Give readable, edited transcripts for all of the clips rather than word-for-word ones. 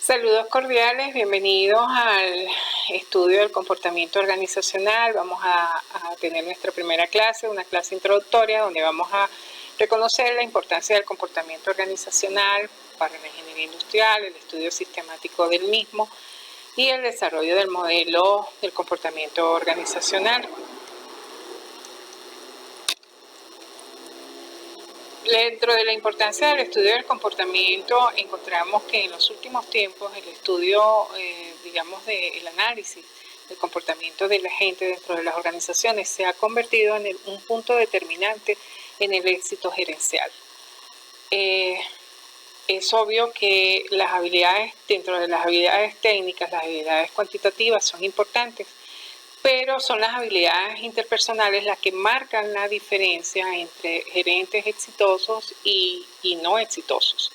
Saludos cordiales, bienvenidos al estudio del comportamiento organizacional. Vamos a tener nuestra primera clase, una clase introductoria donde vamos a reconocer la importancia del comportamiento organizacional para la ingeniería industrial, el estudio sistemático del mismo y el desarrollo del modelo del comportamiento organizacional. Dentro de la importancia del estudio del comportamiento, encontramos que en los últimos tiempos el estudio, del análisis del comportamiento de la gente dentro de las organizaciones se ha convertido en un punto determinante en el éxito gerencial. Es obvio que las habilidades, dentro de las habilidades técnicas, las habilidades cuantitativas son importantes, pero son las habilidades interpersonales las que marcan la diferencia entre gerentes exitosos y no exitosos.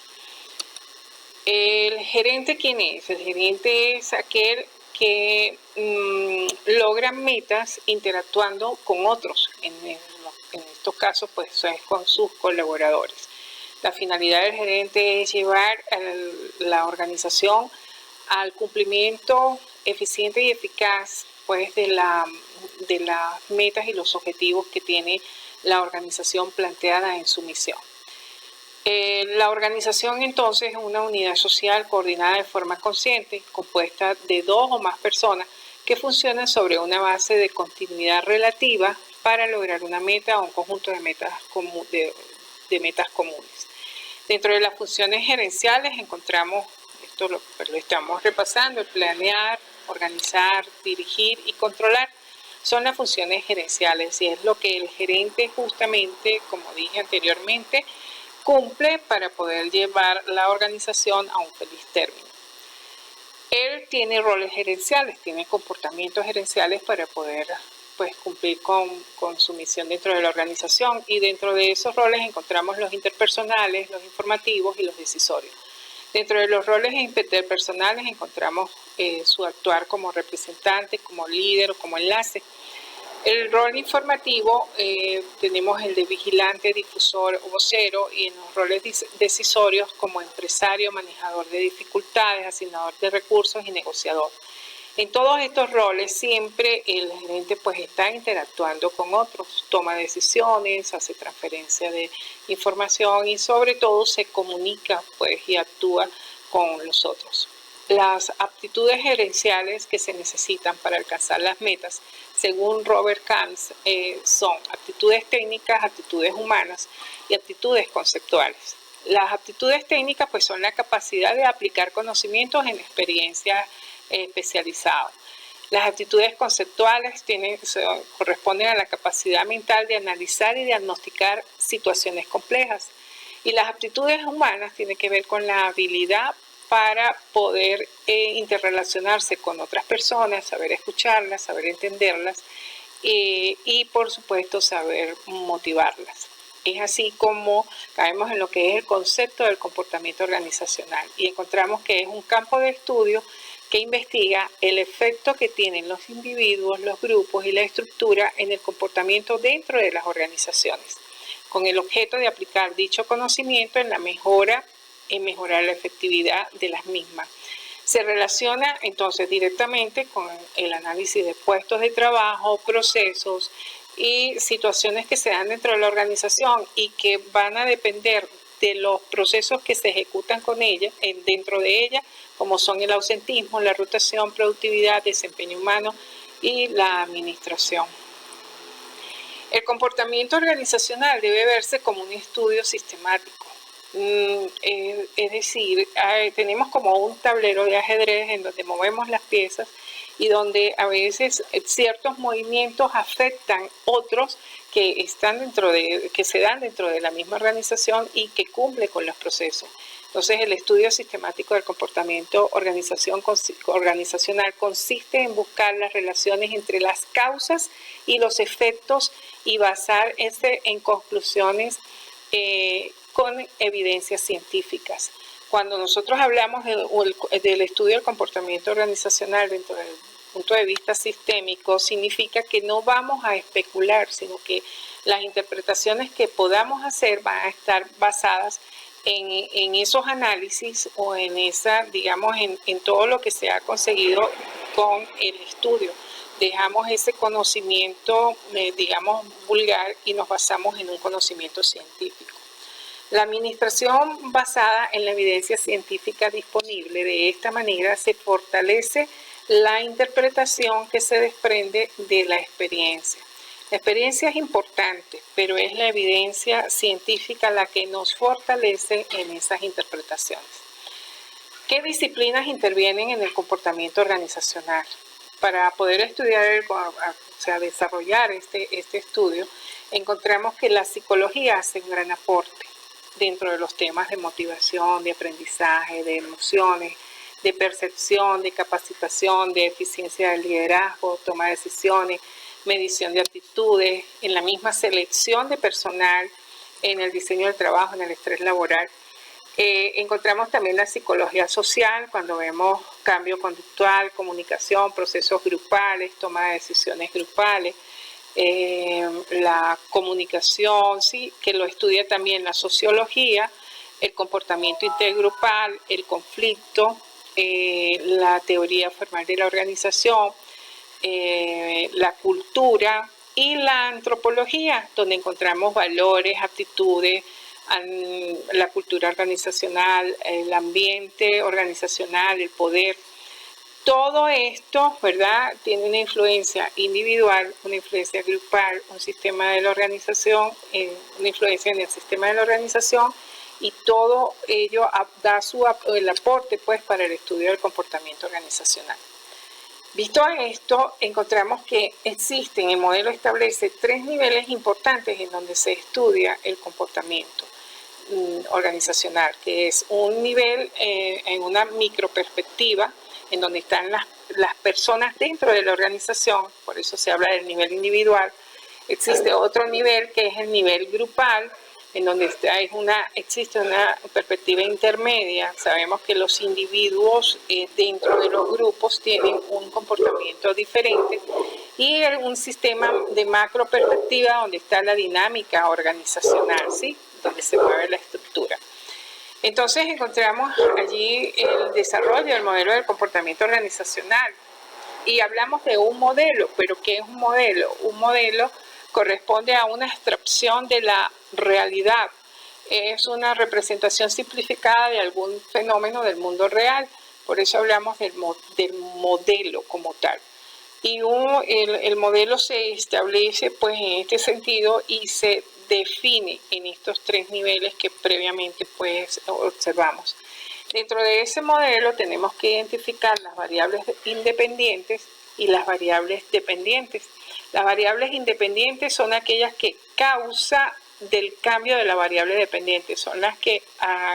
¿El gerente quién es? El gerente es aquel que logra metas interactuando con otros. En estos casos, pues es con sus colaboradores. La finalidad del gerente es llevar la organización al cumplimiento eficiente y eficaz pues de las metas y los objetivos que tiene la organización planteada en su misión. La organización entonces es una unidad social coordinada de forma consciente, compuesta de dos o más personas que funcionan sobre una base de continuidad relativa para lograr una meta o un conjunto de metas comunes. Dentro de las funciones gerenciales encontramos, esto lo estamos repasando, el planear, organizar, dirigir y controlar. Son las funciones gerenciales y es lo que el gerente justamente, como dije anteriormente, cumple para poder llevar la organización a un feliz término. Él tiene roles gerenciales, tiene comportamientos gerenciales para poder cumplir con su misión dentro de la organización, y dentro de esos roles encontramos los interpersonales, los informativos y los decisorios. Dentro de los roles interpersonales encontramos su actuar como representante, como líder o como enlace. El rol informativo tenemos el de vigilante, difusor o vocero, y en los roles decisorios como empresario, manejador de dificultades, asignador de recursos y negociador. En todos estos roles siempre el gerente está interactuando con otros, toma decisiones, hace transferencia de información y sobre todo se comunica y actúa con los otros. Las aptitudes gerenciales que se necesitan para alcanzar las metas, según Robert Camps, son aptitudes técnicas, aptitudes humanas y aptitudes conceptuales. Las aptitudes técnicas son la capacidad de aplicar conocimientos en experiencias especializadas. Las aptitudes conceptuales corresponden a la capacidad mental de analizar y diagnosticar situaciones complejas. Y las aptitudes humanas tienen que ver con la habilidad para poder interrelacionarse con otras personas, saber escucharlas, saber entenderlas y por supuesto saber motivarlas. Es así como caemos en lo que es el concepto del comportamiento organizacional y encontramos que es un campo de estudio que investiga el efecto que tienen los individuos, los grupos y la estructura en el comportamiento dentro de las organizaciones, con el objeto de aplicar dicho conocimiento en mejorar la efectividad de las mismas. Se relaciona entonces directamente con el análisis de puestos de trabajo, procesos y situaciones que se dan dentro de la organización y que van a depender de los procesos que se ejecutan dentro de ella, como son el ausentismo, la rotación, productividad, desempeño humano y la administración. El comportamiento organizacional debe verse como un estudio sistemático. Es decir, tenemos como un tablero de ajedrez en donde movemos las piezas y donde a veces ciertos movimientos afectan otros que se dan dentro de la misma organización y que cumple con los procesos. Entonces, el estudio sistemático del comportamiento organizacional consiste en buscar las relaciones entre las causas y los efectos y basarse en conclusiones con evidencias científicas. Cuando nosotros hablamos del estudio del comportamiento organizacional dentro del punto de vista sistémico, significa que no vamos a especular, sino que las interpretaciones que podamos hacer van a estar basadas en esos análisis o en esa, digamos, en todo lo que se ha conseguido con el estudio. Dejamos ese conocimiento, digamos, vulgar y nos basamos en un conocimiento científico. La administración basada en la evidencia científica disponible, de esta manera se fortalece la interpretación que se desprende de la experiencia. La experiencia es importante, pero es la evidencia científica la que nos fortalece en esas interpretaciones. ¿Qué disciplinas intervienen en el comportamiento organizacional? Para poder estudiar, desarrollar este estudio, encontramos que la psicología hace un gran aporte dentro de los temas de motivación, de aprendizaje, de emociones, de percepción, de capacitación, de eficiencia del liderazgo, toma de decisiones, medición de actitudes, en la misma selección de personal, en el diseño del trabajo, en el estrés laboral. Encontramos también la psicología social cuando vemos cambio conductual, comunicación, procesos grupales, toma de decisiones grupales, la comunicación, ¿sí? Que lo estudia también la sociología, el comportamiento intergrupal, el conflicto, la teoría formal de la organización, la cultura y la antropología, donde encontramos valores, aptitudes, la cultura organizacional, el ambiente organizacional, el poder. Todo esto, ¿verdad?, tiene una influencia individual, una influencia grupal, un sistema de la organización, una influencia en el sistema de la organización, y todo ello da el aporte, pues, para el estudio del comportamiento organizacional. Visto esto, encontramos que existen, el modelo establece 3 niveles importantes en donde se estudia el comportamiento organizacional, que es un nivel en una microperspectiva, en donde están las personas dentro de la organización, por eso se habla del nivel individual. Existe otro nivel que es el nivel grupal, en donde existe una perspectiva intermedia. Sabemos que los individuos dentro de los grupos tienen un comportamiento diferente, y un sistema de macro perspectiva donde está la dinámica organizacional, ¿sí?, donde se mueve la estructura. Entonces encontramos allí el desarrollo del modelo del comportamiento organizacional y hablamos de un modelo, pero ¿qué es un modelo? Un modelo corresponde a una abstracción de la realidad, es una representación simplificada de algún fenómeno del mundo real, por eso hablamos del modelo como tal. Y el modelo se establece, pues, en este sentido y se define en estos 3 niveles que previamente, pues, observamos. Dentro de ese modelo tenemos que identificar las variables independientes y las variables dependientes. Las variables independientes son aquellas que causa del cambio de la variable dependiente, son las que,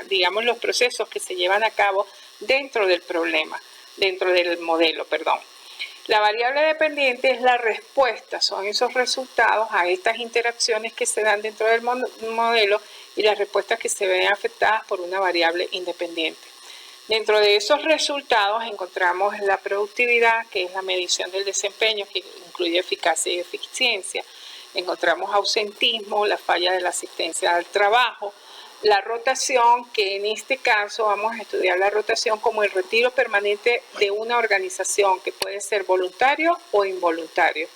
digamos, los procesos que se llevan a cabo dentro del problema, dentro del modelo, perdón. La variable dependiente es la respuesta, son esos resultados a estas interacciones que se dan dentro del modelo y las respuestas que se ven afectadas por una variable independiente. Dentro de esos resultados encontramos la productividad, que es la medición del desempeño, que incluye eficacia y eficiencia. Encontramos ausentismo, la falla de la asistencia al trabajo, la rotación, que en este caso vamos a estudiar la rotación como el retiro permanente de una organización, que puede ser voluntario o involuntario.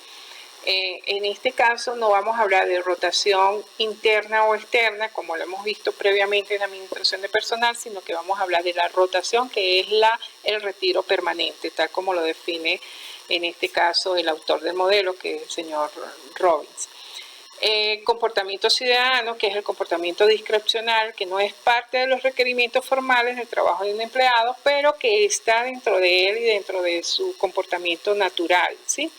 En este caso no vamos a hablar de rotación interna o externa, como lo hemos visto previamente en la administración de personal, sino que vamos a hablar de la rotación, que es el retiro permanente, tal como lo define en este caso el autor del modelo, que es el señor Robbins. Comportamiento ciudadano, que es el comportamiento discrecional, que no es parte de los requerimientos formales del trabajo de un empleado, pero que está dentro de él y dentro de su comportamiento natural, ¿sí?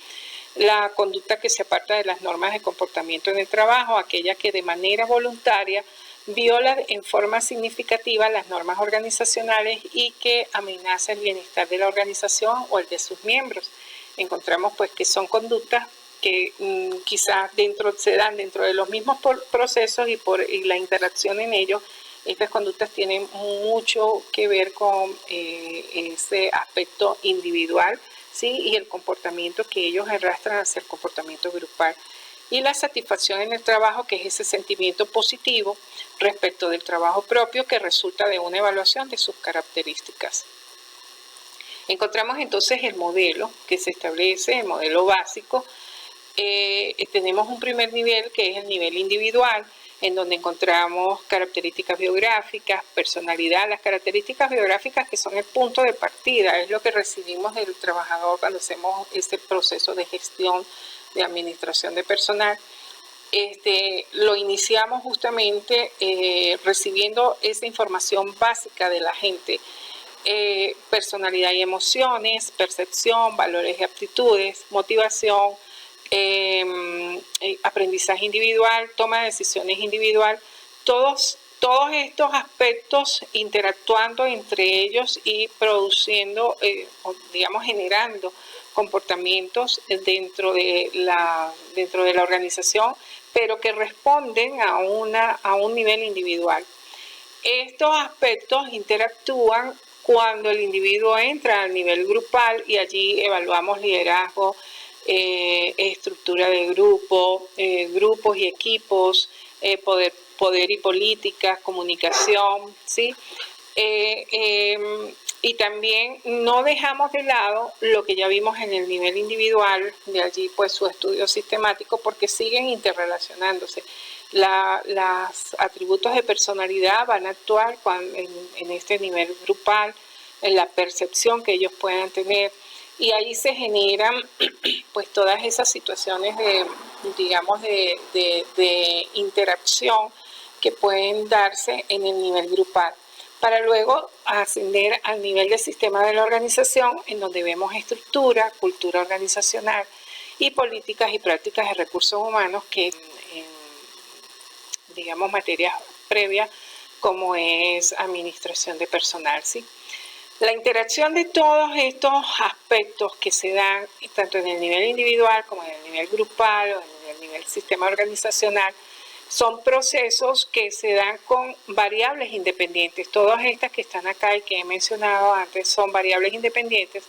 La conducta que se aparta de las normas de comportamiento en el trabajo, aquella que de manera voluntaria viola en forma significativa las normas organizacionales y que amenaza el bienestar de la organización o el de sus miembros. Encontramos, pues, que son conductas que quizás se dan dentro de los mismos procesos y la interacción en ellos. Estas conductas tienen mucho que ver con ese aspecto individual, ¿sí?, y el comportamiento que ellos arrastran hacia el comportamiento grupal. y la satisfacción en el trabajo, que es ese sentimiento positivo respecto del trabajo propio que resulta de una evaluación de sus características. Encontramos entonces el modelo que se establece, el modelo básico. Tenemos un primer nivel que es el nivel individual, en donde encontramos características biográficas, personalidad. Las características biográficas, que son el punto de partida, es lo que recibimos del trabajador cuando hacemos este proceso de gestión de administración de personal. Lo iniciamos justamente recibiendo esa información básica de la gente. Personalidad y emociones, percepción, valores y aptitudes, motivación, aprendizaje individual, toma de decisiones individual, todos estos aspectos interactuando entre ellos y produciendo, digamos, generando comportamientos dentro de la organización, pero que responden a un nivel individual. Estos aspectos interactúan cuando el individuo entra al nivel grupal y allí evaluamos liderazgo, estructura de grupo, grupos y equipos, poder y política, comunicación, ¿sí? Y también no dejamos de lado lo que ya vimos en el nivel individual, de allí pues su estudio sistemático, porque siguen interrelacionándose. Los atributos de personalidad van a actuar en este nivel grupal, en la percepción que ellos puedan tener, y ahí se generan pues todas esas situaciones de, digamos, de interacción que pueden darse en el nivel grupal, para luego ascender al nivel del sistema de la organización, en donde vemos estructura, cultura organizacional y políticas y prácticas de recursos humanos, que digamos, materias previas como es administración de personal, ¿sí? La interacción de todos estos aspectos que se dan tanto en el nivel individual como en el nivel grupal o en el nivel sistema organizacional son procesos que se dan con variables independientes. Todas estas que están acá y que he mencionado antes son variables independientes.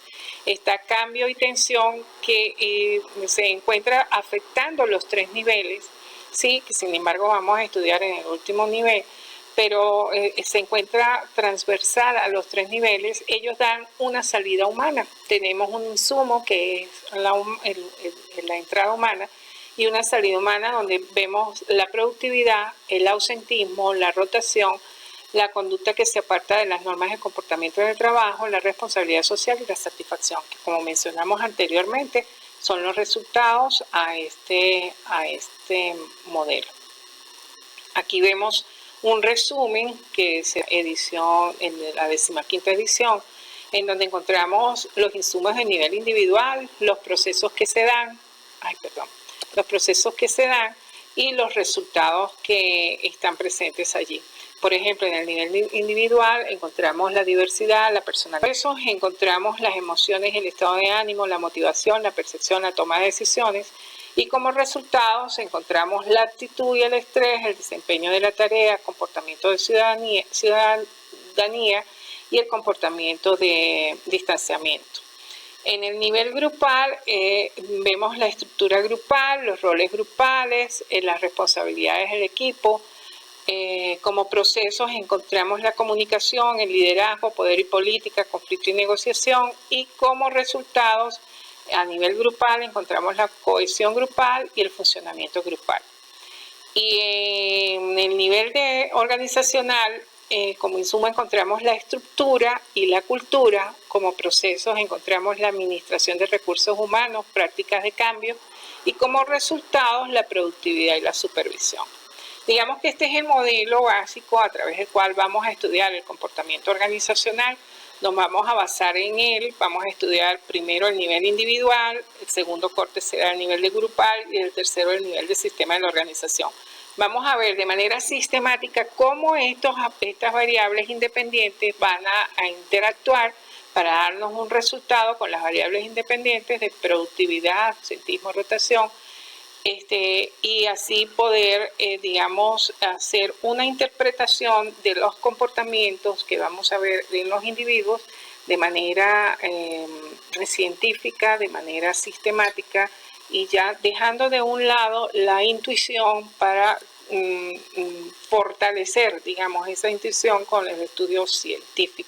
Está cambio y tensión que se encuentra afectando los tres niveles, ¿sí? Que sin embargo vamos a estudiar en el último nivel, pero se encuentra transversal a los tres niveles. Ellos dan una salida humana. Tenemos un insumo que es la entrada humana, y una salida humana donde vemos la productividad, el ausentismo, la rotación, la conducta que se aparta de las normas de comportamiento en el trabajo, la responsabilidad social y la satisfacción, que como mencionamos anteriormente, son los resultados a este modelo. Aquí vemos un resumen que es edición, en la 15ª edición, en donde encontramos los insumos de nivel individual, los procesos que se dan, y los resultados que están presentes allí. Por ejemplo, en el nivel individual encontramos la diversidad, la personalidad. Por eso encontramos las emociones, el estado de ánimo, la motivación, la percepción, la toma de decisiones. Y como resultados encontramos la actitud y el estrés, el desempeño de la tarea, comportamiento de ciudadanía y el comportamiento de distanciamiento. En el nivel grupal vemos la estructura grupal, los roles grupales, las responsabilidades del equipo. Como procesos encontramos la comunicación, el liderazgo, poder y política, conflicto y negociación, y como resultados a nivel grupal encontramos la cohesión grupal y el funcionamiento grupal. Y en el nivel organizacional, como insumo encontramos la estructura y la cultura. Como procesos encontramos la administración de recursos humanos, prácticas de cambio, y como resultados la productividad y la supervisión. Digamos que este es el modelo básico a través del cual vamos a estudiar el comportamiento organizacional. Nos vamos a basar en él, vamos a estudiar primero el nivel individual, el segundo corte será el nivel de grupal y el tercero el nivel de sistema de la organización. Vamos a ver de manera sistemática cómo estas variables independientes van a interactuar para darnos un resultado con las variables independientes de productividad, ausentismo, rotación, y así poder, digamos, hacer una interpretación de los comportamientos que vamos a ver en los individuos de manera científica, de manera sistemática y ya dejando de un lado la intuición para fortalecer, digamos, esa intuición con el estudio científico.